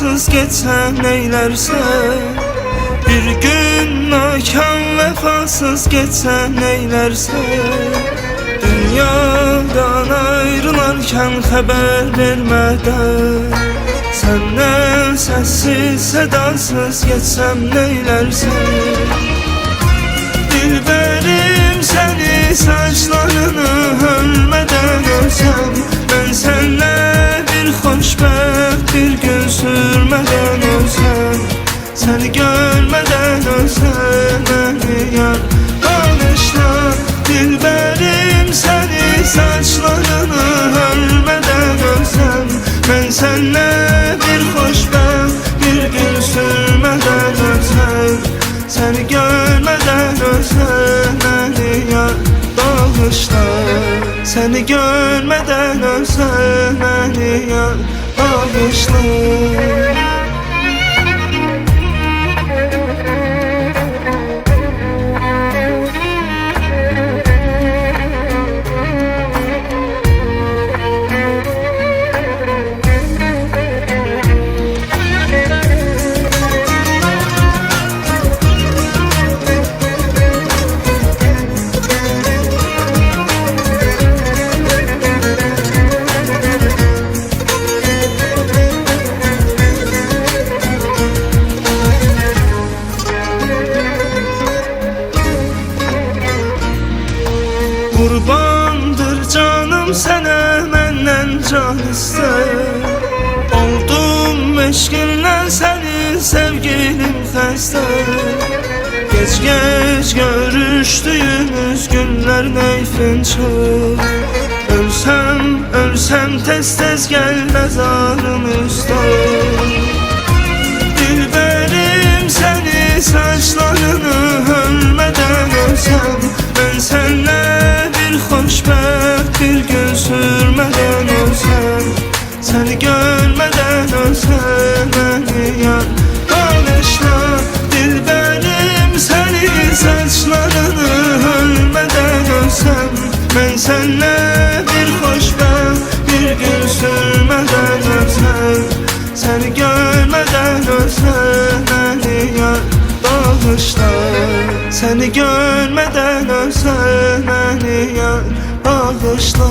vefasız geçsen neylersen, bir gün nakan vefasız geçsen neylersen, dünyadan ayrılarken haber vermeden, senden sessiz sedasız geçsem neylersen. Dilberim seni saçlarını ölmeden ölsem, ben senle bir hoşbəxt bir gün sürmeden ölsem, seni görmeden ölsem beni yar bağışla. Dilberim seni saçlarını ölmeden ölsem, ben senle bir hoşbəxt bir gün sürmeden ölsem, seni görmeden ölsem beni yar bağışla. Seni görmeden ölsem beni yar bağışla. Qurbandır canım sənə məndən can istər, oldum eşqinlə sənin sevgilim xəstə. Gec-gec görüşdüyümüz günlər neyfin çox, ölsəm tez-tez gəl məzarım üstə. Dilberim səni saçlarını ölmeden ölsem, ben senle bir hoşbəxt bir gün sürmeden ölsem, seni görmeden ölsem beni yar bağışla. Dilberim seni saçlarını ölmeden ölsem, ben senle bir hoşbəxt bir gün sürmeden ölsem, seni görmeden ölsem beni yar bağışla. Seni görmeden ölsem beni yar bağışla.